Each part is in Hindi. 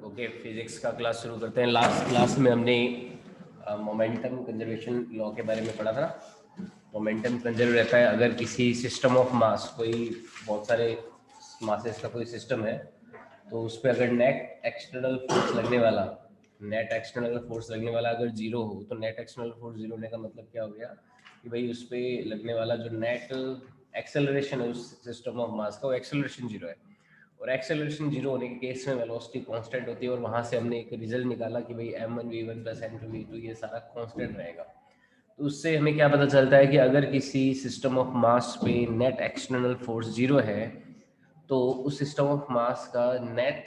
ओके, फिजिक्स का क्लास शुरू करते हैं। लास्ट क्लास में हमने मोमेंटम कंजर्वेशन लॉ के बारे में पढ़ा था। मोमेंटम कंजर्व रहता है अगर किसी सिस्टम ऑफ मास, कोई बहुत सारे मासेस का कोई सिस्टम है, तो उस पर अगर नेट एक्सटर्नल फोर्स लगने वाला अगर जीरो हो, तो नेट एक्सटर्नल फोर्स जीरो होने का मतलब क्या हो गया कि भाई उस पर लगने वाला जो नेट एक्सेलरेशन है उस सिस्टम ऑफ मास का, वो एक्सेलरेशन जीरो है। और एक्सेलरेशन जीरो होने के केस में वेलोसिटी कांस्टेंट होती है, और वहां से हमने एक रिजल्ट निकाला कि भाई m1v1 प्लस m2v2 ये सारा कांस्टेंट रहेगा। तो उससे हमें क्या पता चलता है कि अगर किसी सिस्टम ऑफ मास पे नेट एक्सटर्नल फोर्स जीरो है, तो उस सिस्टम ऑफ मास का नेट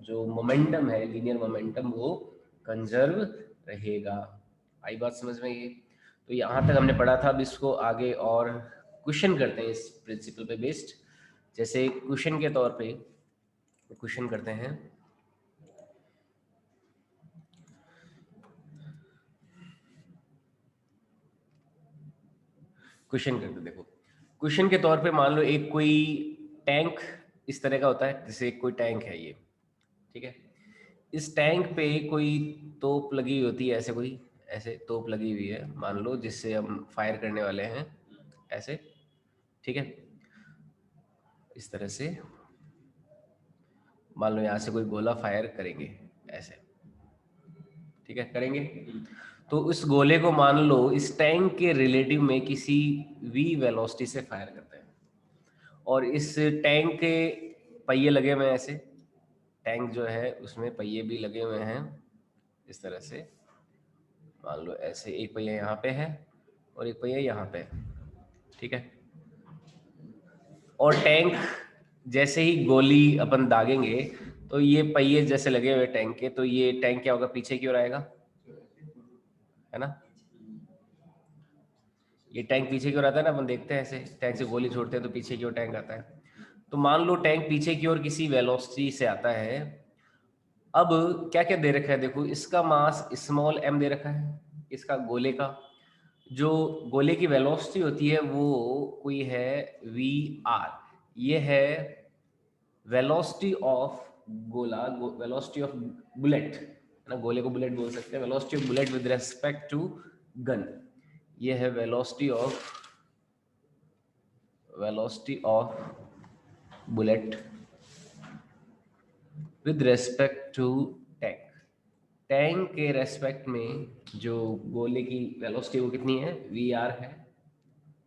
जो मोमेंटम है, लीनियर मोमेंटम, वो कंजर्व रहेगा। आई बात समझ में? ये तो यहाँ तक हमने पढ़ा था। अब इसको आगे और क्वेश्चन करते हैं इस प्रिंसिपल पे बेस्ड। जैसे क्वेश्चन के तौर पे क्वेश्चन करते हैं। क्वेश्चन करते देखो, क्वेश्चन के तौर पे मान लो एक कोई टैंक इस तरह का होता है, जैसे कोई टैंक है ये, ठीक है। इस टैंक पे कोई तोप लगी हुई होती है, ऐसे कोई ऐसे तोप लगी हुई है मान लो, जिससे हम फायर करने वाले हैं ऐसे, ठीक है। इस तरह से मान लो यहाँ से कोई गोला फायर करेंगे ऐसे, ठीक है, करेंगे। तो उस गोले को मान लो इस टैंक के रिलेटिव में किसी v वेलोसिटी से फायर करते हैं, और इस टैंक के पहिए लगे हुए हैं ऐसे, टैंक जो है उसमें पहिए भी लगे हुए हैं इस तरह से, मान लो ऐसे एक पहिया यहाँ पे है और एक पहिया यहाँ पे है, ठीक है। और टैंक जैसे ही गोली अपन दागेंगे, तो ये पहिए जैसे लगे हुए टैंक के, तो ये टैंक क्या होगा, पीछे की ओर आएगा, है ना। ये टैंक पीछे की ओर आता है ना, अपन देखते हैं ऐसे टैंक से गोली छोड़ते हैं तो पीछे की ओर टैंक आता है। तो मान लो टैंक पीछे की ओर किसी वेलोसिटी से आता है। अब क्या क्या दे रखा है, देखो इसका मास स्मॉल m दे रखा है, इसका गोले का जो गोले की वेलोसिटी होती है वो कोई है वी आर। ये है वेलोसिटी ऑफ गोला, वेलोसिटी ऑफ बुलेट, है ना, गोले को बुलेट बोल सकते हैं। Velocity of bullet with respect to gun, ये है velocity of bullet with respect to tank. Tank के रेस्पेक्ट में जो गोले की वेलोसिटी वो कितनी है, वी आर है,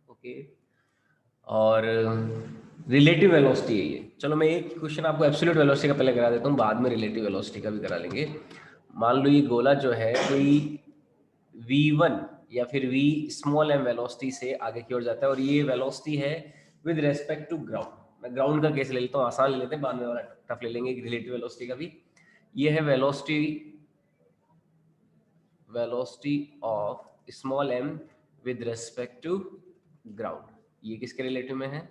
ओके। और रिलेटिव वेलोसिटी है ये। चलो मैं एक क्वेश्चन आपको एब्सोल्यूट वेलोसिटी का पहले करा देता हूँ, बाद में रिलेटिव वेलोसिटी का भी करा लेंगे। मान लो ये गोला जो है कोई v1 या फिर v स्मॉल m वेलोसिटी से आगे की ओर जाता है, और ये वेलोसिटी है विद रेस्पेक्ट टू ग्राउंड। मैं ग्राउंड का केस ले लेता हूँ, आसान ले लेते हैं, बाद में वाला टफ ले लेंगे रिलेटिव वेलोसिटी का भी। ये है velocity of small m with respect to ground. ये किसके रिलेटिव में है,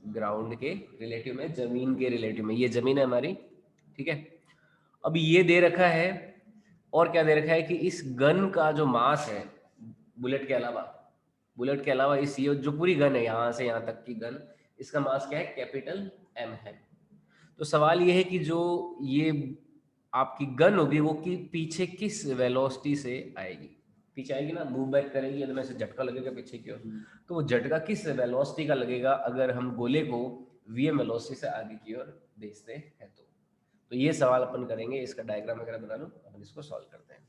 ग्राउंड के रिलेटिव में, जमीन के रिलेटिव में। ये जमीन है हमारी, ठीक है। अब ये दे रखा है, और क्या दे रखा है कि इस गन का जो मास है, बुलेट के अलावा इस ये जो पूरी गन है यहाँ से यहाँ तक की गन, इसका मास क्या है, कैपिटल M है। तो सवाल ये है कि जो ये आपकी गन होगी वो कि पीछे किस वेलोसिटी से आएगी, पीछे आएगी ना, मूव बैक करेगी, तो ऐसे झटका लगेगा पीछे की ओर। तो वो झटका किस वेलोसिटी का लगेगा अगर हम गोले को vm वेलोसिटी से आगे की ओर भेजते हैं। तो ये सवाल अपन करेंगे, इसका डायग्राम वगैरह बना लो, अपन इसको सॉल्व करते हैं।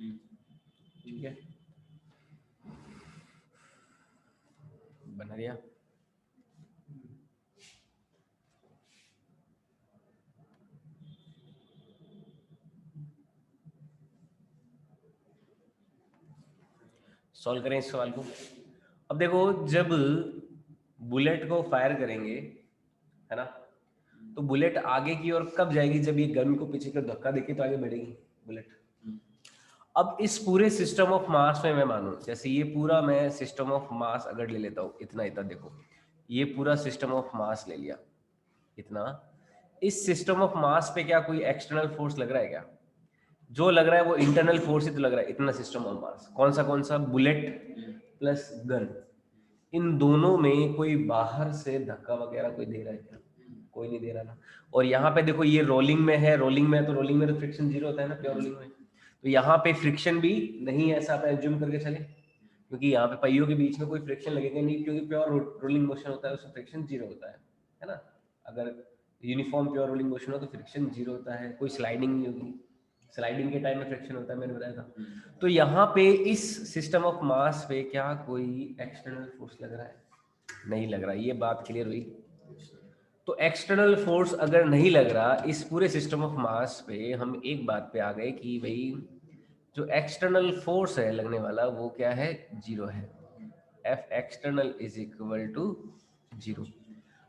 ठीक है, बना दिया। सॉल्व करें इस सवाल को। अब देखो, जब बुलेट को फायर करेंगे, है ना, तो बुलेट आगे की ओर कब जाएगी? जब ये गन को पीछे की ओर धक्का देके तो आगे बढ़ेगी बुलेट। अब इस पूरे सिस्टम ऑफ मास में मैं मानूं, जैसे ये पूरा मैं सिस्टम ऑफ मास अगर ले लेता हूँ, इतना इतना, देखो ये पूरा सिस्टम ऑफ मास ले लिया इतना, इस सिस्टम ऑफ मास पे क्या कोई एक्सटर्नल फोर्स लग रहा है क्या? जो लग रहा है वो इंटरनल फोर्स ही तो लग रहा है। इतना सिस्टम ऑफ मास कौन सा? Bullet plus gun. इन दोनों में कोई बाहर से धक्का वगैरह कोई दे रहा है क्या? कोई नहीं दे रहा ना। और यहाँ पे देखो ये रोलिंग में है, रोलिंग में तो फ्रिक्शन जीरो होता है ना, प्योर रोलिंग में। तो यहाँ पे फ्रिक्शन भी नहीं है, ऐसा आप एज्यूम करके चले, क्योंकि यहाँ पे पहियों के बीच में कोई फ्रिक्शन लगेगा नहीं, क्योंकि प्योर रोलिंग मोशन होता है, उसमें फ्रिक्शन जीरो होता है ना। अगर यूनिफॉर्म प्योर रोलिंग मोशन हो तो फ्रिक्शन जीरो होता है, कोई स्लाइडिंग नहीं होगी। स्लाइडिंग के टाइम में फ्रिक्शन होता है, मैंने बताया था। तो यहाँ पे इस सिस्टम ऑफ मास पे क्या कोई एक्सटर्नल फोर्स लग रहा है? नहीं लग रहा। ये बात क्लियर हुई। तो एक्सटर्नल फोर्स अगर नहीं लग रहा इस पूरे सिस्टम ऑफ मास पे, हम एक बात पे आ गए कि भाई जो एक्सटर्नल फोर्स है लगने वाला वो क्या है? जीरो है। F external is equal to zero.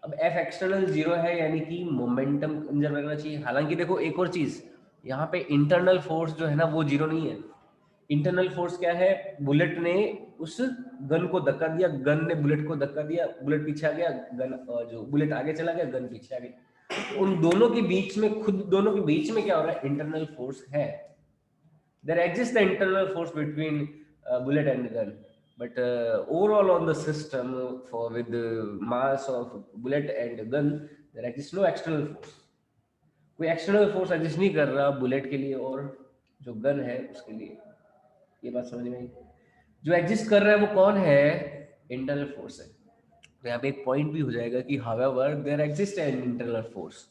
अब एफ एक्सटर्नल जीरो है, यानी कि मोमेंटम कंजर्व करना चाहिए। हालांकि देखो एक और चीज, यहाँ पे इंटरनल फोर्स जो है ना वो जीरो नहीं है। इंटरनल फोर्स क्या है? बुलेट ने उस गन को धक्का दिया, गन ने बुलेट को धक्का दिया, बुलेट पीछे आ गया, गन जो बुलेट आगे चला गया, गन पीछे आ गई। उन दोनों के बीच में, खुद दोनों के बीच में क्या हो रहा है? इंटरनल फोर्स है। There exist the internal force between bullet and gun, but overall on the system for with the mass of bullet and gun there exists no external force. कोई एक्सटर्नल फोर्स एग्जिस्ट नहीं कर रहा बुलेट के लिए और जो गन है उसके लिए। ये बात समझ में आई? जो एग्जिस्ट कर रहा है वो कौन है? इंटरनल फोर्स है। तो यहाँ पे एक पॉइंट भी हो जाएगा कि however there exists an internal force,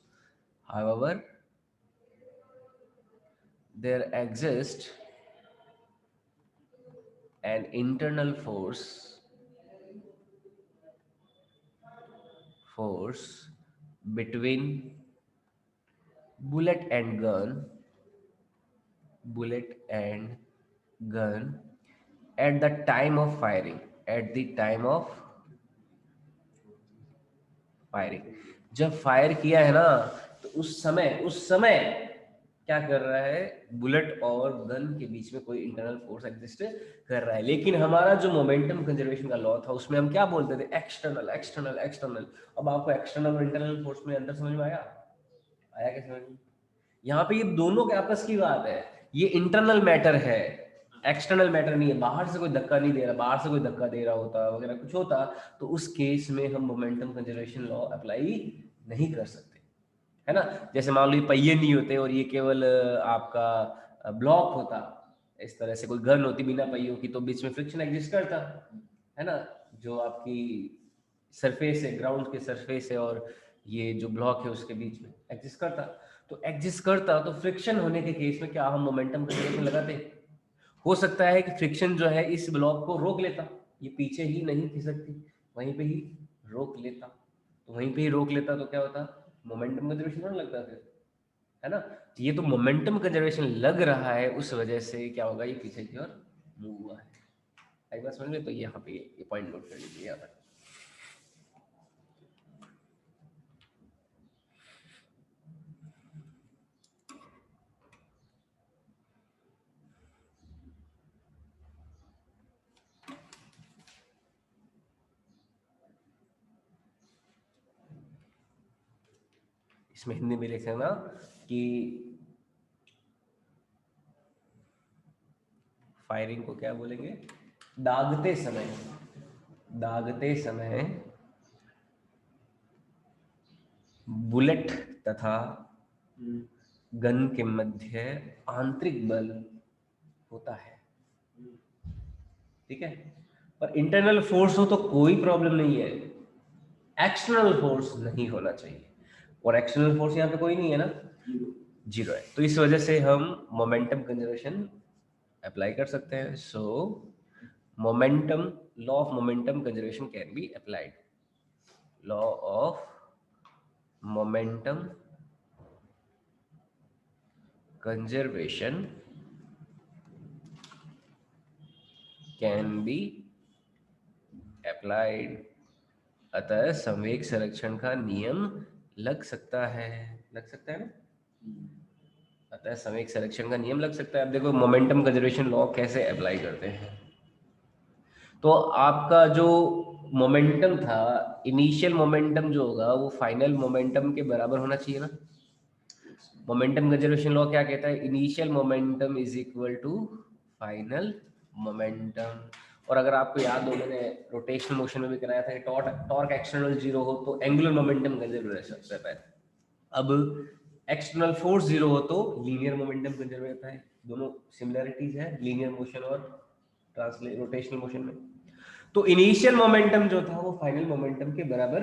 however there exists an internal force between bullet and gun at the time of firing, जब फायर किया है ना, तो उस समय क्या कर रहा है? बुलेट और गन के बीच में कोई इंटरनल फोर्स एग्जिस्ट कर रहा है। लेकिन हमारा जो मोमेंटम कंजर्वेशन का लॉ था उसमें हम क्या बोलते थे? External external external. अब आपको एक्सटर्नल और इंटरनल फोर्स में अंतर समझ में आया क्या समझ में? यहाँ पे ये दोनों के आपस की बात है। ये इंटरनल मैटर है, एक्सटर्नल मैटर नहीं है। बाहर से कोई धक्का नहीं दे रहा, बाहर से कोई धक्का दे रहा होता वगैरह कुछ होता तो उस केस में हम मोमेंटम कंजर्वेशन लॉ अप्लाई नहीं कर सकते, है ना। जैसे मान लो ये पहिए नहीं होते और ये केवल आपका ब्लॉक होता, इस तरह से कोई गन होती बिना पहियों की, तो बीच में फ्रिक्शन एग्जिस्ट करता, है ना। जो आपकी सरफेस है, ग्राउंड के सरफेस है और ये जो ब्लॉक है उसके बीच में एग्जिस्ट करता। तो एग्जिस्ट करता तो फ्रिक्शन होने के केस में क्या हम मोमेंटम कंजर्वेशन लगाते? हो सकता है कि फ्रिक्शन जो है इस ब्लॉक को रोक लेता, ये पीछे ही नहीं खिसकती, वहीं पे ही रोक लेता। तो वहीं पे ही रोक लेता तो क्या होता? मोमेंटम कंजर्वेशन होने लगता फिर, है ना। ये तो मोमेंटम कंजर्वेशन लग रहा है, उस वजह से क्या होगा? ये पीछे की ओर मूव हुआ है। एक बार समझ में? तो यहाँ पे ये पॉइंट नोट कर लीजिए यहाँ पर। इसमें हिंदी में लिख ना कि फायरिंग को क्या बोलेंगे? दागते समय बुलेट तथा गन के मध्य आंतरिक बल होता है, ठीक है। पर इंटरनल फोर्स हो तो कोई प्रॉब्लम नहीं है, एक्सटर्नल फोर्स नहीं होना चाहिए। और एक्सटर्नल फोर्स यहाँ पे कोई नहीं है ना, जीरो है। तो इस वजह से हम मोमेंटम कंजर्वेशन अप्लाई कर सकते हैं. सो momentum, law of momentum conservation can be applied. Law of momentum conservation can be applied. अतः संवेग संरक्षण का नियम लग सकता है ना. अतः संवेग संरक्षण का नियम लग सकता है. अब देखो मोमेंटम कंजर्वेशन लॉ कैसे अप्लाई करते हैं. तो आपका जो मोमेंटम था, इनिशियल मोमेंटम जो होगा वो फाइनल मोमेंटम के बराबर होना चाहिए ना. मोमेंटम कंजर्वेशन लॉ क्या कहता है? Initial momentum is equal to final momentum. और अगर आपको याद हो, मैंने रोटेशनल मोशन में भी कराया था कि टॉर्क एक्सटर्नल जीरो हो तो एंगुलर मोमेंटम कंजर्व रहता है. अब एक्सटर्नल फोर्स जीरो हो तो लीनियर मोमेंटम कंजर्व रहता है. दोनों सिमिलरिटीज है लीनियर मोशन और रोटेशनल मोशन में. तो इनिशियल मोमेंटम जो था वो फाइनल मोमेंटम के बराबर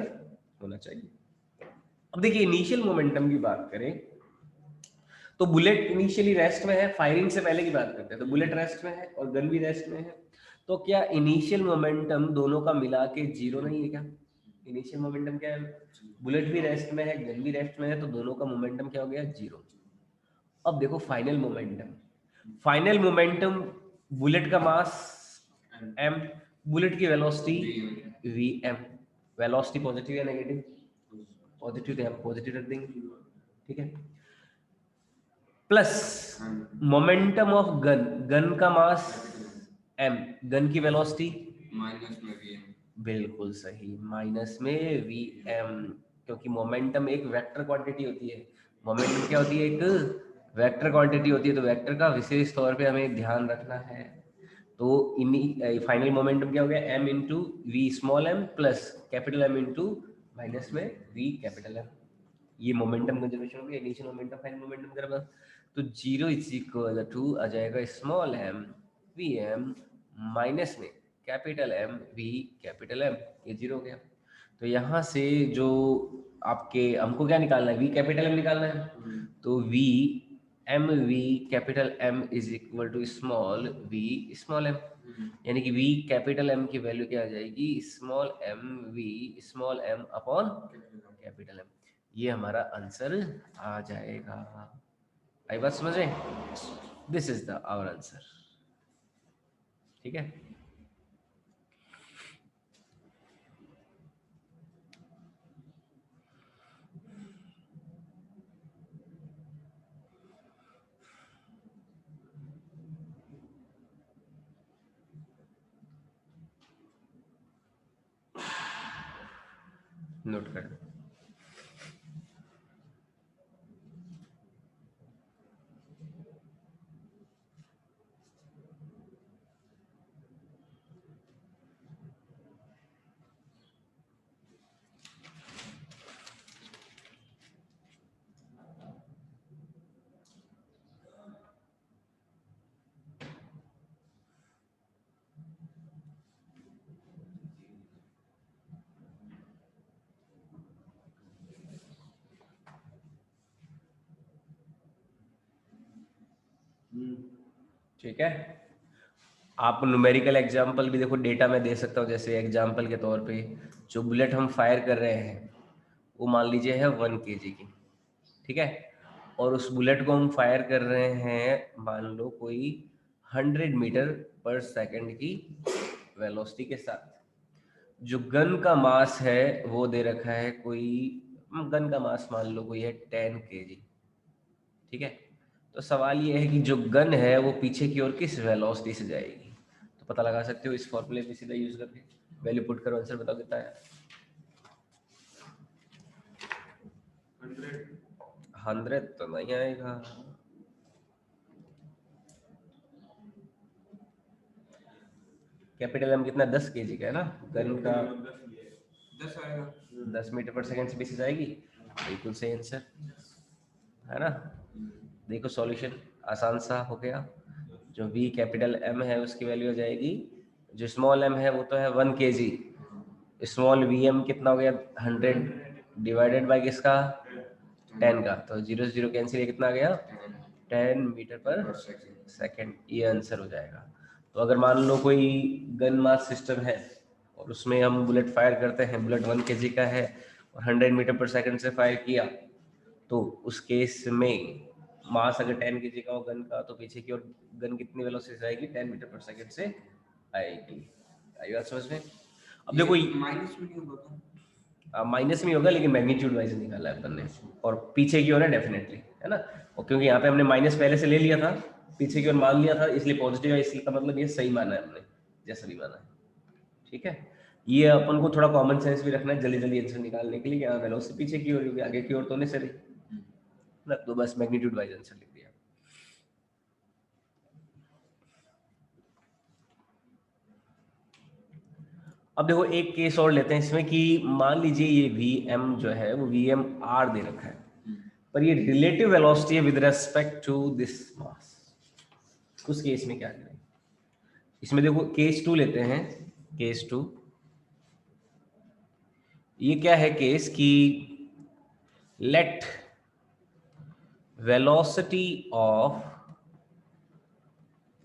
होना चाहिए. अब देखिए इनिशियल मोमेंटम की बात करें तो बुलेट इनिशियली रेस्ट में है. फायरिंग से पहले की बात करते हैं तो बुलेट रेस्ट में है और गन भी रेस्ट में है. तो क्या इनिशियल मोमेंटम दोनों का मिला के जीरो नहीं है क्या? इनिशियल मोमेंटम क्या है? बुलेट भी रेस्ट में है, गन भी रेस्ट में है, तो दोनों का मोमेंटम क्या हो गया? जीरो. अब देखो फाइनल मोमेंटम बुलेट का मास m, बुलेट की वेलोसिटी vm. वेलोसिटी पॉजिटिव या नेगेटिव? पॉजिटिव, तो हम पॉजिटिव रख देंगे. ठीक है. प्लस मोमेंटम ऑफ गन का मास m, गन की वेलोसिटी माइनस में vm. बिल्कुल सही, माइनस में vm. क्योंकि मोमेंटम एक वेक्टर क्वांटिटी होती है. मोमेंटम क्या होती है? एक वेक्टर क्वांटिटी होती है. तो वेक्टर का विशेष तौर पे हमें ध्यान रखना है. तो फाइनल मोमेंटम क्या हो गया? m into V small m plus capital M into minus में v कैपिटल M. ये मोमेंटम कंजर्वेशन हो गया. इनिशियल मोमेंटम फाइनल मोमेंटम के बराबर. तो जीरो इज इक्वल टू आ जाएगा स्मॉल m vm माइनस में capital M v capital M. ये जीरो हो गया. तो यहाँ से जो आपके हमको क्या निकालना है? v कैपिटल M निकालना है. तो v m v capital M is equal to small v small m. यानी कि v कैपिटल M की वैल्यू क्या आ जाएगी? Small m v small m upon capital M. ये हमारा आंसर आ जाएगा. आई बात समझ रहे? This is the our answer. ठीक है. नोट कर. ठीक है. आप न्यूमेरिकल एग्जांपल भी देखो डेटा में दे सकता हूँ. जैसे एग्जांपल के तौर पे जो बुलेट हम फायर कर रहे हैं वो मान लीजिए है 1 kg की. ठीक है. और उस बुलेट को हम फायर कर रहे हैं मान लो कोई 100 मीटर पर सेकंड की वेलोसिटी के साथ. जो गन का मास है वो दे रखा है कोई, गन का मास मान लो कोई है 10 kg. ठीक है. तो सवाल ये है कि जो गन है वो पीछे की ओर किस वेलोसिटी से जाएगी. तो पता लगा सकते हो इस फॉर्मूले में सीधा यूज करके. वैल्यू पुट करो, आंसर बताओ कितना है. 100 तो नहीं आएगा. कैपिटल M कितना? 10 kg का है ना. गन का 10 आएगा. 10 मीटर पर सेकंड से बेसिस आएगी. बिल्कुल सही आंसर है ना. देखो सॉल्यूशन आसान सा हो गया. जो v कैपिटल M है उसकी वैल्यू हो जाएगी, जो स्मॉल m है वो तो है 1 kg. स्मॉल vm कितना हो गया? 100 डिवाइडेड बाय किसका? 10 का. तो 0 से 0 कैंसिल, कितना आ गया? 10 मीटर पर per second. सेकंड, ये आंसर हो जाएगा। तो अगर मान लो कोई गन मास सिस्टम है और उसमें हम बुलेट फायर करते हैं, बुलेट 1 kg का है और 100 मीटर पर सेकंड से फायर किया, तो उस केस में मास अगर 10 kg का हो गन का, तो पीछे की ओर गन कितनी वेलोसिटी से आएगी, 10 मीटर पर सेकंड से आएगी। आई बात समझ में? अब देखो माइनस में नहीं होगा, माइनस में होगा, लेकिन मैग्नीट्यूड वाइज निकाला है अपन ने, और पीछे की ओर है डेफिनेटली, है ना। और क्योंकि यहाँ पे हमने माइनस पहले से ले लिया था, पीछे की ओर मान लिया था, इसलिए पॉजिटिव है, इसलिए का मतलब ये सही माना है हमने, जैसा भी माना है। ठीक है, ये अपन को थोड़ा कॉमन सेंस भी रखना है जल्दी जल्दी आंसर निकालने के लिए, यहाँ वेलोसिटी पीछे की ओर होगी, आगे की ओर तो नहीं सही ना, तो बस मैग्नीट्यूड वाइज आंसर लिख दिया। अब देखो एक केस और लेते हैं इसमें, कि मान लीजिए ये Vm जो है वो Vmr दे रखा है, पर ये रिलेटिव वेलोसिटी है with respect to this mass. उस केस में क्या करें? इसमें देखो केस 2 लेते हैं। केस 2 ये क्या है केस, कि let velocity of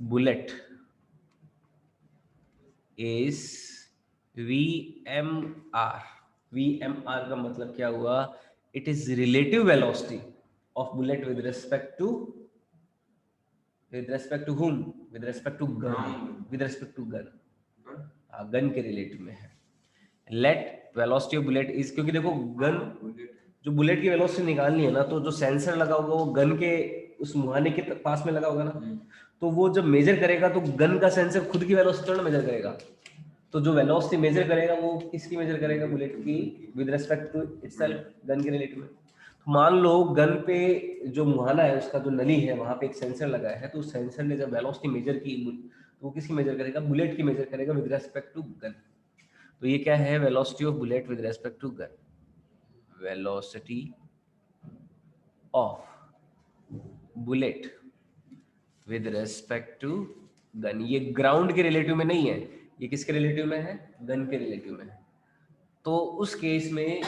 bullet is VMR। VMR का मतलब क्या हुआ? It is relative velocity of bullet with respect to whom? With respect to gun, with respect to gun, gun के रिलेटिव में है। Let velocity of bullet is, क्योंकि देखो गन, जो बुलेट की वेलोसिटी निकालनी है ना, तो जो सेंसर लगा होगा वो गन के उस मुहाने के पास में लगा होगा ना, तो वो जब मेजर करेगा तो गन का सेंसर खुद की वेलोसिटी थोड़ा मेजर करेगा, तो जो वेलोसिटी मेजर करेगा वो किसकी मेजर करेगा? बुलेट की, with respect to itself, gun के रिलेटिव में। तो मान लो गन पे जो मुहाना है, उसका जो नली है, वहां पे एक सेंसर लगा है, तो उस सेंसर ने जब वेलोसिटी मेजर की, तो वो किसकी मेजर करेगा? बुलेट की मेजर करेगा विद रेस्पेक्ट टू गन। तो ये क्या है? Velocity of bullet with respect to gun. Velocity of bullet with respect to gun, ये ग्राउंड के रिलेटिव में नहीं है, ये किसके रिलेटिव में है? गन के रिलेटिव में है। तो उस केस में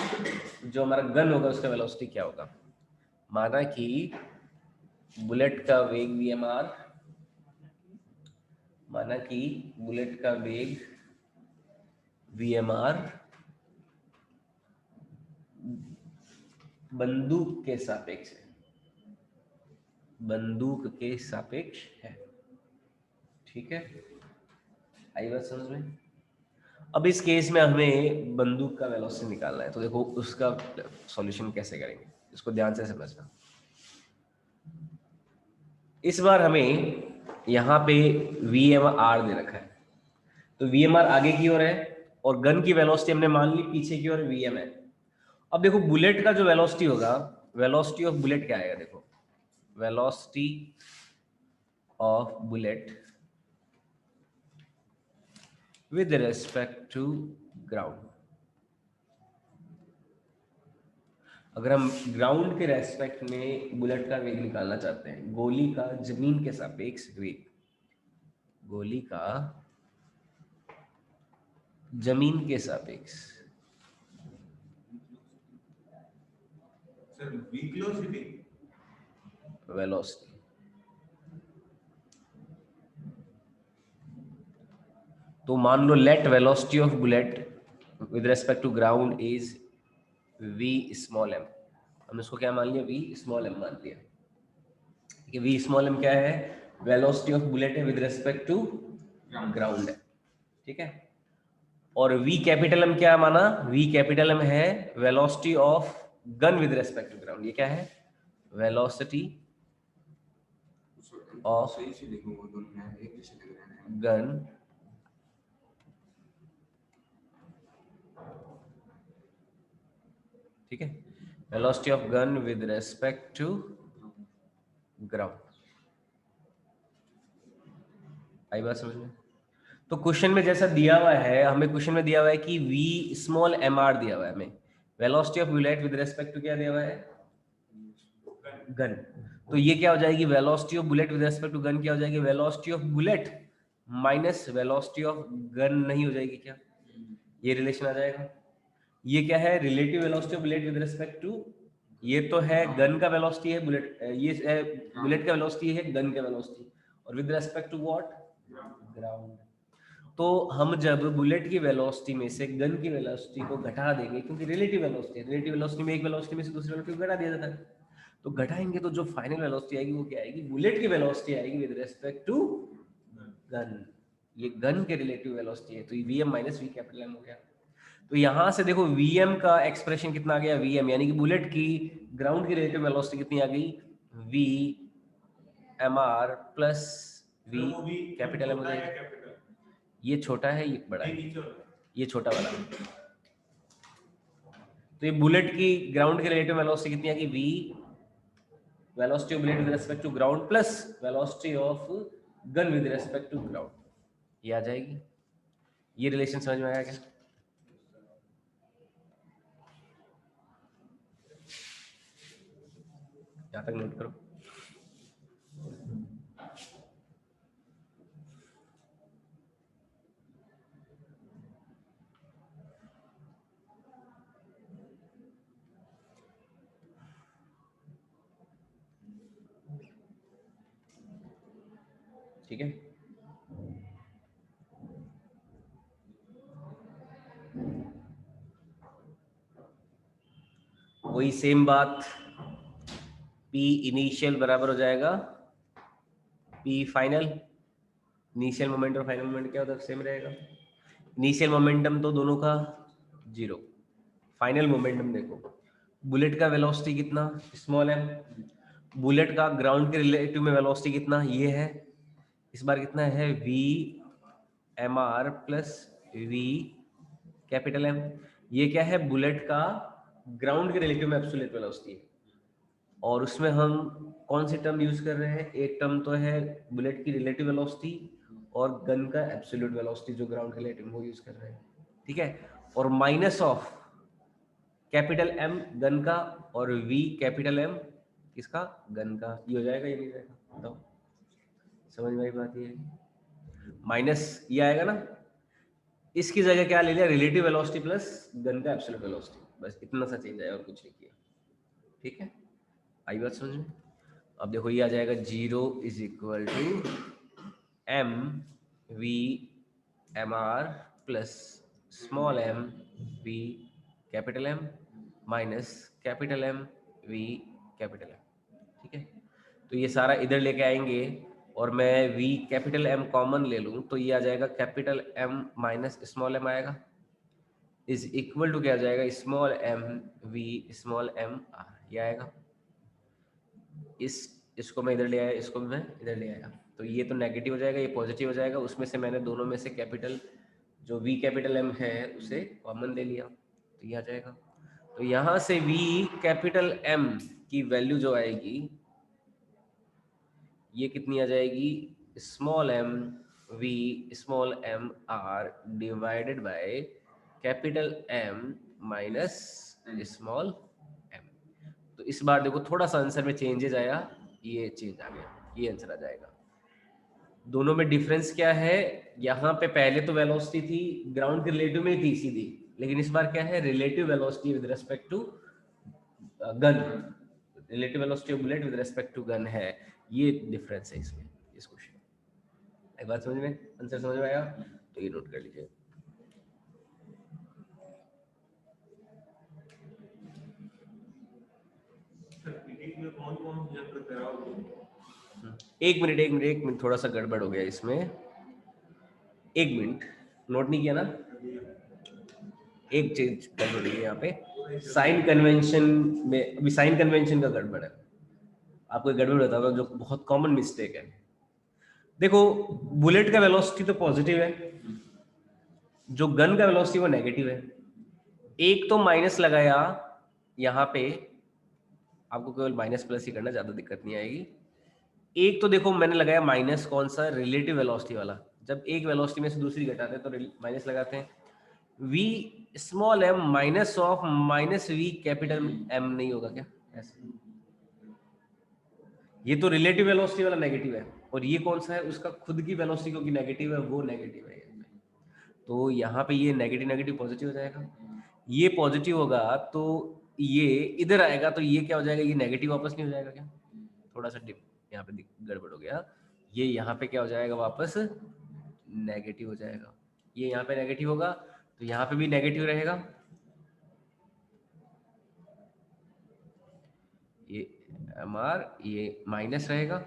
जो हमारा गन होगा उसका वेलोसिटी क्या होगा? माना कि बुलेट का वेग VMR, माना कि बुलेट का वेग VMR बंदूक के सापेक्ष है, बंदूक के सापेक्ष है। ठीक है, आई बात समझ में? अब इस केस में हमें बंदूक का वेलोसिटी निकालना है, तो देखो उसका सॉल्यूशन कैसे करेंगे, इसको ध्यान से समझना। इस बार हमें यहाँ पे VMR दे रखा है, तो VMR आगे की ओर है और गन की वेलोसिटी हमने मान ली पीछे की ओर VM है। अब देखो बुलेट का जो वेलोसिटी होगा, वेलोसिटी ऑफ बुलेट क्या आएगा? देखो velocity of bullet with respect to ground. अगर हम ग्राउंड के रेस्पेक्ट में बुलेट का वेग निकालना चाहते हैं, गोली का जमीन के सापेक्ष वेग, गोली का जमीन के सापेक्ष वेलोसिटी, तो मान लो let velocity of bullet with respect to ground is V small m। हमने इसको क्या मान लिया? V स्मॉल m मान लिया कि V स्मॉल m क्या है? वेलोसिटी ऑफ बुलेट है विद रेस्पेक्ट टू ग्राउंड है। ठीक है, और V कैपिटल M क्या माना? V कैपिटल M है velocity of gun with respect to ground. ये क्या है? वेलोसिटी ऑफ गन ठीक है, velocity of gun with respect to ground. आई बात समझ में? तो क्वेश्चन में जैसा दिया हुआ है, हमें क्वेश्चन में दिया हुआ है कि V स्मॉल mr दिया हुआ है हमें, velocity of bullet with respect to क्या दिया हुआ है? गन। तो ये क्या हो जाएगी? Velocity of bullet with respect to gun क्या हो जाएगी? Velocity of bullet minus velocity of gun नहीं हो जाएगी क्या? ये रिलेशन आ जाएगा। ये क्या है? Relative velocity of bullet with respect to ये तो है गन का वेलोसिटी है बुलेट, ये बुलेट का वेलोसिटी है गन का वेलोसिटी, और with respect to what, ground. तो हम जब बुलेट की वेलोसिटी में से गन की वेलोसिटी को घटा देंगे, क्योंकि रिलेटिव वेलोसिटी है, रिलेटिव वेलोसिटी में एक वेलोसिटी में से दूसरी वेलोसिटी को घटा दिया जाता है, तो घटाएंगे तो जो फाइनल वेलोसिटी आएगी वो क्या आएगी, बुलेट की वेलोसिटी आएगी विद रेस्पेक्ट टू गन। ये गन के रिलेटिव वेलोसिटी है, तो ये Vm minus V capital M हो गया। तो यहां से देखो Vm का एक्सप्रेशन कितना आ गया, Vm यानी कि बुलेट की ग्राउंड की रिलेटिव वेलोसिटी कितनी आ गई, V mr plus V capital M हो जाएगी। ये छोटा है ये बड़ा है, ये छोटा वाला। तो ये बुलेट की ग्राउंड की रिलेटिव वेलोसिटी कितनी आ गई, V velocity of bullet with respect to ground plus velocity of gun with respect to ground, ये आ जाएगी। ये रिलेशन समझ में आया क्या? यहाँ तक नोट करो। ठीक है, वही सेम बात, P इनिशियल बराबर हो जाएगा P फाइनल। इनिशियल मोमेंट और फाइनल मोमेंट क्या होता है, सेम रहेगा। इनिशियल मोमेंटम तो दोनों का 0, फाइनल मोमेंटम देखो, बुलेट का वेलोसिटी कितना, स्मॉल m, बुलेट का ग्राउंड के रिलेटिव में वेलोसिटी कितना, ये है, इस बार कितना है, V mr plus V capital M। ये क्या है, बुलेट का ग्राउंड के रिलेटिव में एब्सोल्यूट वेलोसिटी है, और उसमें हम कौन सी टर्म यूज कर रहे हैं, एक टर्म तो है बुलेट की रिलेटिव वेलोसिटी और गन का एब्सोल्यूट वेलोसिटी जो ग्राउंड के रिलेटिव वो यूज कर रहे हैं, ठीक है, और minus of capital M gun का और V कैपिटल M किसका, गन का। ये हो जाएगा, ये नहीं जाएगा, बताओ समझ में आई बात, ये माइनस ये आएगा ना, इसकी जगह क्या ले लिया, रिलेटिव वेलोसिटी प्लस गन का एब्सोल्यूट वेलोसिटी, बस इतना सा चेंज आया और कुछ नहीं किया, ठीक है, आई बात समझ में। अब देखो ये आ जाएगा 0 is equal to M V mr plus small m V capital M minus capital M V capital M, ठीक है। तो ये सारा इधर लेके आएंगे और मैं V कैपिटल M कॉमन ले लूं तो ये आ जाएगा capital M minus small m आएगा, इज इक्वल टू क्या आ जाएगा, small m V small m r, ये आएगा। इसको मैं इधर ले आया, इसको भी मैं इधर ले आया, तो ये तो नेगेटिव हो जाएगा, ये पॉजिटिव हो जाएगा, उसमें से मैंने दोनों में से कैपिटल जो V कैपिटल M है उसे कॉमन ले लिया, तो ये आ जाएगा। तो यहाँ से V कैपिटल M की वैल्यू जो आएगी ये कितनी आ जाएगी, small m V small m r divided by capital M minus small m। तो इस बार देखो थोड़ा सा आंसर में चेंजेस आया, ये चेंज आ गया, ये आंसर आ जाएगा। दोनों में डिफरेंस क्या है, यहाँ पे पहले तो वेलोसिटी थी ग्राउंड के रिलेटिव में थी सीधी, लेकिन इस बार क्या है, relative velocity with respect to gun, relative velocity of bullet with respect to gun है, ये डिफरेंस है इसमें, इस क्वेश्चन। एक बात समझ में, आंसर समझ में आया, तो ये नोट कर लीजिए। एक मिनट थोड़ा सा गड़बड़ हो गया इसमें, एक मिनट, नोट नहीं किया ना, एक चीज गड़बड़ है यहाँ पे, साइन कन्वेंशन में, अभी साइन कन्वेंशन का गड़बड़ है, आपको गड़बड़ बताऊंगा जो बहुत कॉमन मिस्टेक है। देखो बुलेट का वेलोसिटी तो पॉजिटिव है, जो गन का वेलोसिटी वो नेगेटिव है, एक तो माइनस लगाया यहाँ पे, आपको केवल माइनस प्लस ही करना, ज्यादा दिक्कत नहीं आएगी। एक तो देखो मैंने लगाया माइनस, कौन सा, रिलेटिव वेलोसिटी वाला, जब एक वेलोसिटी में से दूसरी घटाते हैं तो माइनस लगाते हैं। V small m minus of minus V capital M नहीं होगा क्या ऐसे, ये तो रिलेटिव वेलोसिटी वाला नेगेटिव है, और ये कौन सा है, उसका खुद की वेलोसिटी क्योंकि नेगेटिव है वो नेगेटिव है, तो यहाँ पे ये नेगेटिव नेगेटिव पॉजिटिव हो जाएगा, ये पॉजिटिव होगा तो ये इधर आएगा तो ये क्या हो जाएगा, ये नेगेटिव वापस नहीं हो जाएगा क्या? थोड़ा सा डिप यहाँ पे गड़बड़ हो गया, ये यहाँ पे क्या हो जाएगा वापस नेगेटिव हो जाएगा, ये यहाँ पे नेगेटिव होगा तो यहाँ पे भी नेगेटिव रहेगा, ये एमआर ये माइनस रहेगा,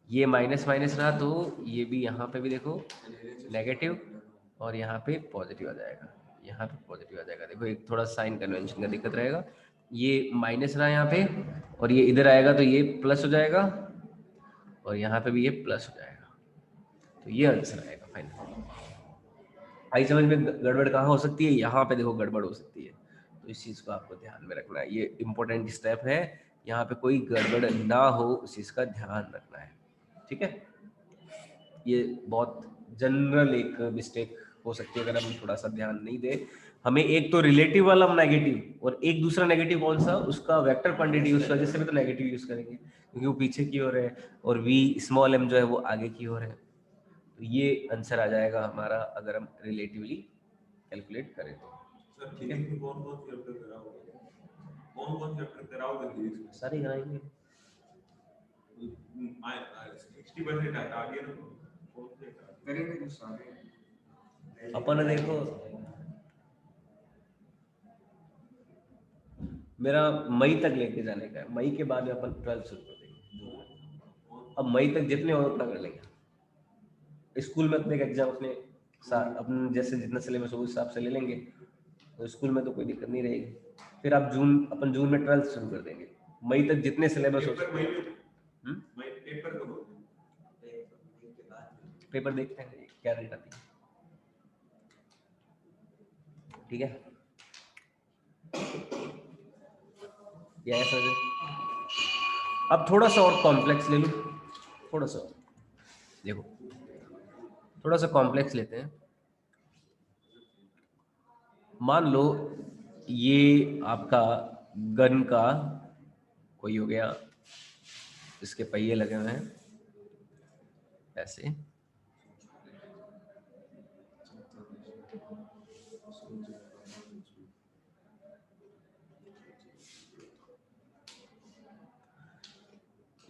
ये माइनस माइनस रहा तो ये भी यहाँ पे भी देखो नेगेटिव और यहाँ पे पॉजिटिव आ जाएगा, यहाँ पे पॉजिटिव आ जाएगा। देखो एक थोड़ा साइन कन्वेंशन का दिक्कत रहेगा, ये माइनस रहा यहाँ पे और ये इधर आएगा तो ये प्लस हो जाएगा और यहाँ पे भी ये प्लस हो जाएगा, तो ये आंसर आएगा फाइनल। आई समझ में? गड़बड़ कहाँ हो सकती है, यहाँ पे देखो गड़बड़ हो सकती है, तो इस चीज को आपको ध्यान में रखना है, ये इंपॉर्टेंट स्टेप है, यहाँ पे कोई गड़बड़ ना हो उस चीज का ध्यान रखना है, ठीक है? ये बहुत जनरल एक मिस्टेक हो सकती है अगर हम थोड़ा सा ध्यान नहीं दे। हमें एक तो रिलेटिव वाला नेगेटिव और एक दूसरा नेगेटिव कौन सा, उसका वेक्टर क्वांटिटी, उस वजह से भी तो नेगेटिव यूज करेंगे क्योंकि वो पीछे की ओर है और वी स्मॉल एम जो है वो आगे की ओर है, तो ये आंसर आ जाएगा हमारा अगर हम रिलेटिवली कैलकुलेट करें तो। सर ठीक है, कौन कौन चैप्टर कराओगे, कौन कौन चैप्टर कराओगे फिजिक्स में? सारे कराएंगे, 60% आगे ना, कौन से करेंगे जो सारे अपन देखो मेरा मई तक लेके जाने का है, मई के बाद में अपन 12 शुरू कर देंगे, अब मई तक जितने और उतना कर लेंगे। स्कूल में अपने एग्जाम अपने अपने जैसे जितना सिलेबस हो उस हिसाब से ले लेंगे, तो स्कूल में तो कोई दिक्कत नहीं रहेगी। फिर आप अपन जून में 12 शुरू कर देंगे, मई तक जितने सिलेबस हो पेपर कब होगा? पेपर देखते हैं क्या रेट आती है, ठीक है? ये ऐसा है। अब थोड़ा सा और कॉम्प्लेक्स ले लो, थोड़ा सा देखो, थोड़ा सा कॉम्प्लेक्स लेते हैं। मान लो ये आपका गन का कोई हो गया, इसके पहिए लगे हुए हैं ऐसे,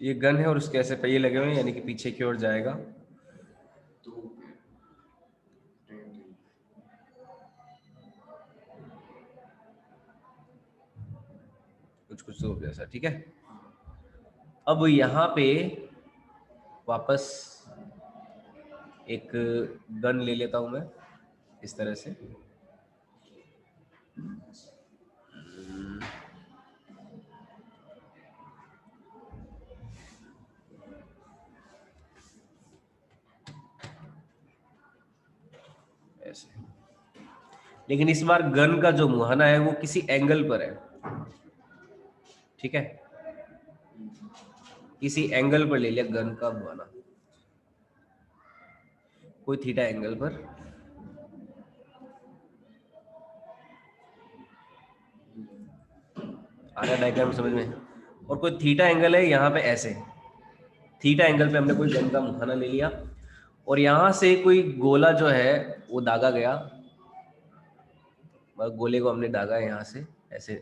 ये गन है और उसके ऐसे पहिए लगे हुए हैं, यानी कि पीछे की ओर जाएगा। कुछ कुछ तो जैसा, ठीक है? अब यहाँ पे वापस एक गन ले लेता हूं मैं इस तरह से, ऐसे, लेकिन इस बार गन का जो मुहाना है वो किसी एंगल पर है, ठीक है? किसी एंगल पर ले लिया गन का मुहाना, कोई थीटा एंगल पर, आ रहा डायग्राम समझ में? और कोई थीटा एंगल है यहाँ पे ऐसे, थीटा एंगल पे हमने कोई गन का मुहाना ले लिया और यहाँ से कोई गोला जो है वो दागा गया, गोले को हमने दागा है यहाँ से ऐसे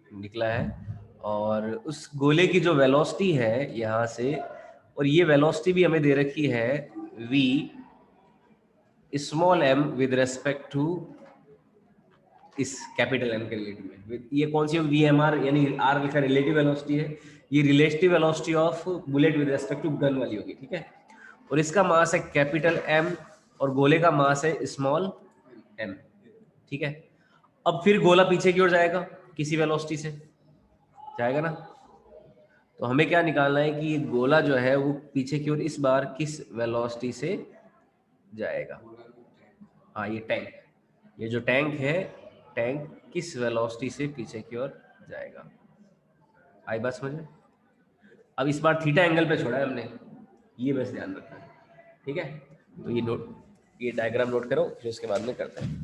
निकला है, और उस गोले की जो वेलोसिटी है यहाँ से, और ये वेलोसिटी भी हमें दे रखी है v small m with respect to इस कैपिटल M के रिलेटिव में। ये कौन सी वी एम आर यानी r लिखा रिलेटिव वेलोसिटी है, ये relative velocity of bullet with respect to gun वाली होगी, ठीक है? और इसका मास है कैपिटल M और गोले का मास है स्मॉल m, ठीक है? अब फिर गोला पीछे की ओर जाएगा किसी वेलोसिटी से जाएगा ना, तो हमें क्या निकालना है कि ये गोला जो है वो पीछे की ओर इस बार किस वेलोसिटी से जाएगा। हाँ ये टैंक, ये जो टैंक है, टैंक किस वेलोसिटी से पीछे की ओर जाएगा। आई बात समझ में? अब इस बार थीटा एंगल पे छोड़ा है हमने, ये बस ध्यान रखना है, ठीक है? तो ये नोट, ये डायग्राम नोट करो, फिर उसके बाद में करते हैं।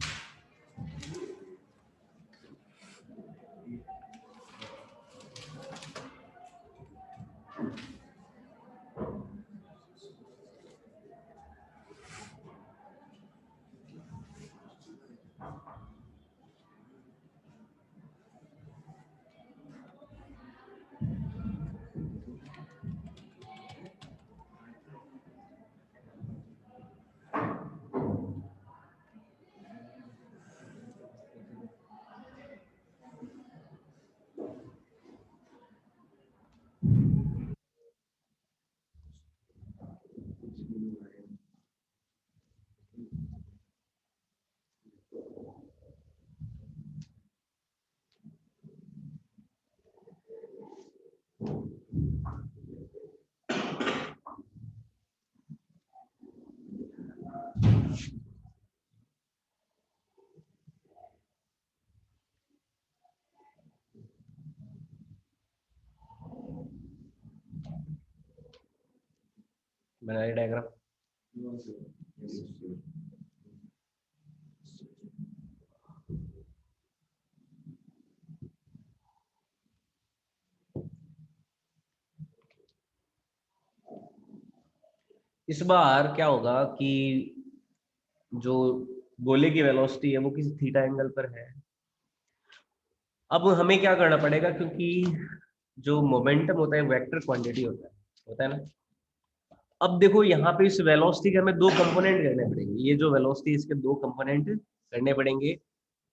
बनाइए डायग्राम। इस बार क्या होगा कि जो गोले की वेलोसिटी है वो किसी थीटा एंगल पर है। अब हमें क्या करना पड़ेगा, क्योंकि जो मोमेंटम होता है वेक्टर क्वांटिटी होता है ना। अब देखो यहाँ पे इस वेलोसिटी के हमें दो कंपोनेंट करने पड़ेंगे। ये जो वेलोसिटी इसके दो कंपोनेंट करने पड़ेंगे।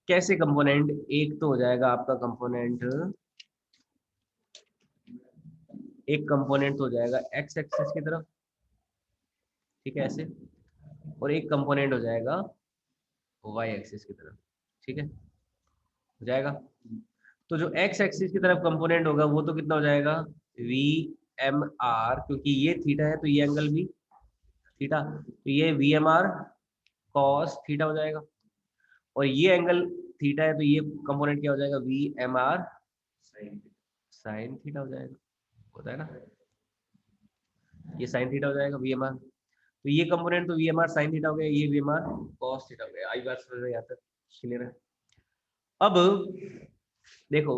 कैसे कंपोनेंट? एक तो हो जाएगा आपका कंपोनेंट, एक कंपोनेंट हो जाएगा एक्स एक्सिस की तरफ, ठीक है ऐसे, और एक कंपोनेंट हो जाएगा वाई एक्सिस की तरफ, ठीक है, हो जाएगा। तो जो एक्स एक्सिस की तरफ कंपोनेंट होगा वो तो कितना हो जाएगा, वी एम आर, क्योंकि ये थीटा है तो ये एंगल भी थीटा, तो ये V M R cos theta हो जाएगा। और ये एंगल थीटा है तो ये कंपोनेंट क्या हो जाएगा, V M R sine theta हो जाएगा, होता है ना, ये साइन थीटा हो जाएगा वी एम आर। तो ये कंपोनेंट तो V M R sine theta हो गया, ये V M R cos theta हो गया। आई बात समझ में यहाँ तक क्लियर है? अब देखो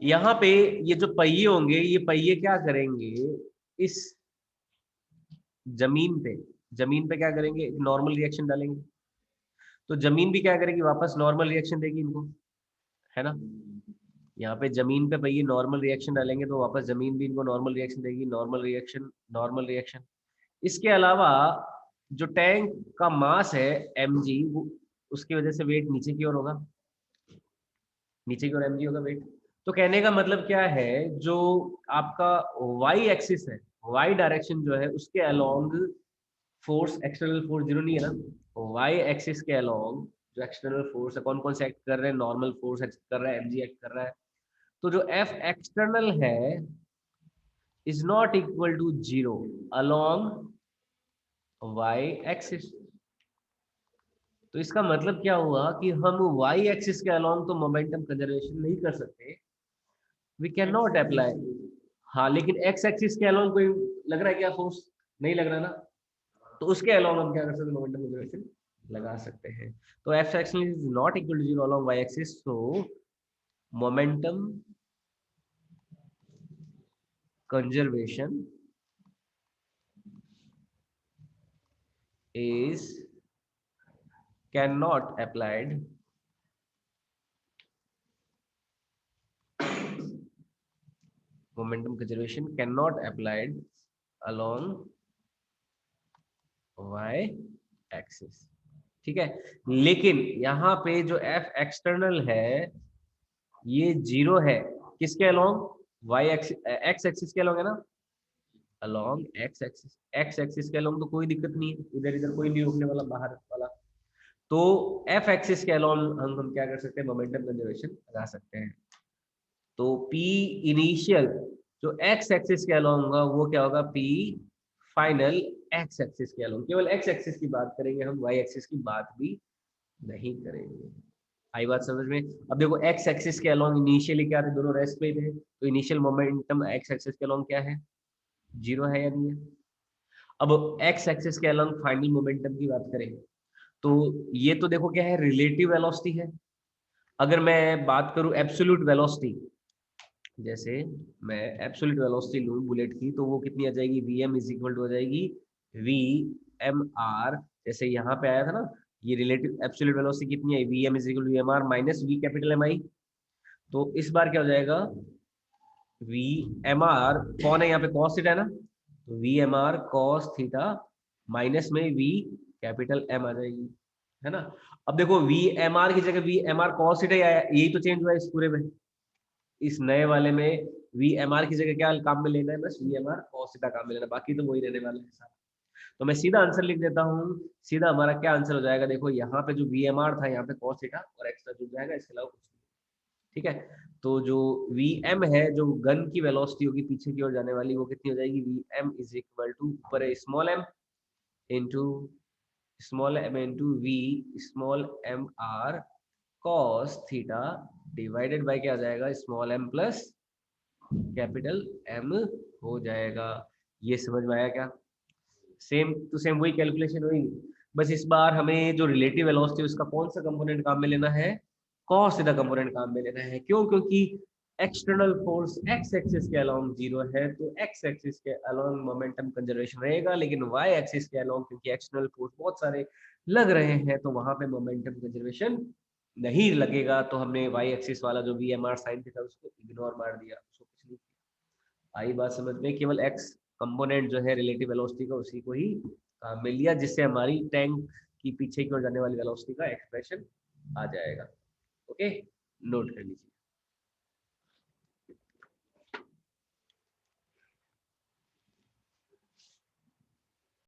यहाँ पे ये जो पहिए होंगे, ये पहिए क्या करेंगे, इस जमीन पे क्या करेंगे, नॉर्मल रिएक्शन डालेंगे। तो जमीन भी क्या करेगी, वापस नॉर्मल रिएक्शन देगी इनको, है ना। यहाँ पे जमीन पे पहिए नॉर्मल रिएक्शन डालेंगे तो वापस जमीन भी इनको नॉर्मल रिएक्शन देगी, नॉर्मल रिएक्शन नॉर्मल रिएक्शन। इसके अलावा जो टैंक का मास है mg, वो उसकी वजह से वेट नीचे की ओर होगा, नीचे की ओर mg होगा वेट। तो कहने का मतलब क्या है, जो आपका y एक्सिस है, y डायरेक्शन जो है उसके along force, external force zero नहीं है ना, y एक्सिस के अलोंग जो एक्सटर्नल फोर्स है, कौन कौन से एक्ट कर रहे हैं, नॉर्मल फोर्स एक्ट कर रहा है, mg एक्ट कर रहा है। तो जो f एक्सटर्नल है is not equal to zero along y axis. तो इसका मतलब क्या हुआ कि हम y एक्सिस के अलोंग तो मोमेंटम कंजर्वेशन नहीं कर सकते, वी कैन नॉट अप्लाई। हाँ, लेकिन x एक्सिस के अलोंग कोई लग रहा है क्या फोर्स? नहीं लग रहा ना, तो उसके अलोंग हम क्या कर सकते हैं, मोमेंटम कंजर्वेशन लगा सकते हैं। तो f axis is not equal to zero along y axis, so momentum conservation is cannot applied momentum conservation cannot applied along y axis, ठीक है। लेकिन यहाँ पे जो f एक्सटर्नल है ये जीरो है, किसके अलोंग, y एक्स एक्सिस के अलोंग है ना, अलोंग एक्स एक्सिस के अलोंग तो कोई दिक्कत नहीं है, इधर इधर कोई नहीं रोकने वाला बाहर वाला। तो f एक्सिस के अलोंग हम क्या कर सकते हैं, मोमेंटम कंजर्वेशन लगा सकते हैं। तो P इनिशियल जो x एक्सिस के अलोंग होगा वो क्या होगा, P फाइनल x एक्सिस के अलोंग। केवल x एक्सिस की बात करेंगे हम, y एक्सिस की बात भी नहीं करेंगे। आई बात समझ में? अब देखो x एक्सिस के अलोंग इनिशियली क्या थे, दोनों रेस्ट पे थे, तो इनिशियल मोमेंटम x एक्सिस के अलोंग क्या है, जीरो है या नहीं है। अब x एक्सिस के अलोंग फाइनल मोमेंटम की बात करें तो ये तो देखो क्या है, रिलेटिव वेलोसिटी है। अगर मैं बात करूं एब्सोल्यूट वेलोसिटी, जैसे मैं एब्सोल्यूट वेलोसिटी लूं बुलेट की, तो वो कितनी आ जाएगी, vm इज इक्वल टू हो जाएगी vmr। जैसे यहाँ पे आया था ना, ये रिलेटिव एब्सोल्यूट वेलोसिटी कितनी है, vm is equal to vmr minus v capital mi। तो इस बार क्या हो जाएगा, vmr कौन है यहाँ पे, cos थीटा है ना, तो vmr cos थीटा माइनस में v कैपिटल m आ जाएगी, है ना। अब देखो vmr की जगह vmr cos थीटा आया, यही तो चेंज हुआ है इस पूरे में। इस नए वाले में VMR की जगह क्या काम में लेना है, बस VMR cos थीटा काम में लेना, बाकी तो वही रहने वाला है सारा। तो मैं सीधा आंसर लिख देता हूँ, सीधा हमारा क्या आंसर हो जाएगा, देखो यहाँ पे जो VMR था यहाँ पे cos थीटा और एक्स्ट्रा जुड़ जाएगा, इसके अलावा कुछ नहीं, ठीक है। तो जो VM है, जो गन की वेलोसिटी होगी पीछे की ओर जाने वाली, वो कितनी हो जाएगी, VM इज इक्वल टू ऊपर है small m into small m into v small m r cos theta divided by क्या आ जाएगा, small m plus capital M हो जाएगा। ये समझ में आया क्या? सेम टू सेम वही कैलकुलेशन हुई, बस इस बार हमें जो रिलेटिव वेलोसिटी उसका कौन सा कंपोनेंट काम में लेना है, कॉस थीटा कंपोनेंट काम में लेना है। क्यों? क्योंकि एक्सटर्नल फोर्स एक्स एक्सिस के अलोंग जीरो है, तो एक्स एक्सिस के अलोंग मोमेंटम कंजर्वेशन रहेगा, लेकिन वाई एक्सिस के अलोंग क्योंकि एक्सटर्नल फोर्स बहुत सारे लग रहे हैं तो वहां पे मोमेंटम कंजर्वेशन नहीं लगेगा। तो हमने वाई एक्सिस वाला जो V M R sine theta उसको इग्नोर मार दिया, उसको कुछ नहीं किया। आई बात समझ में? केवल एक्स कंपोनेंट जो है रिलेटिव वेलोसिटी का उसी को ही काम में लिया, जिससे हमारी टैंक की पीछे की ओर जाने वाली वेलोसिटी का एक्सप्रेशन आ जाएगा। ओके, नोट कर लीजिए।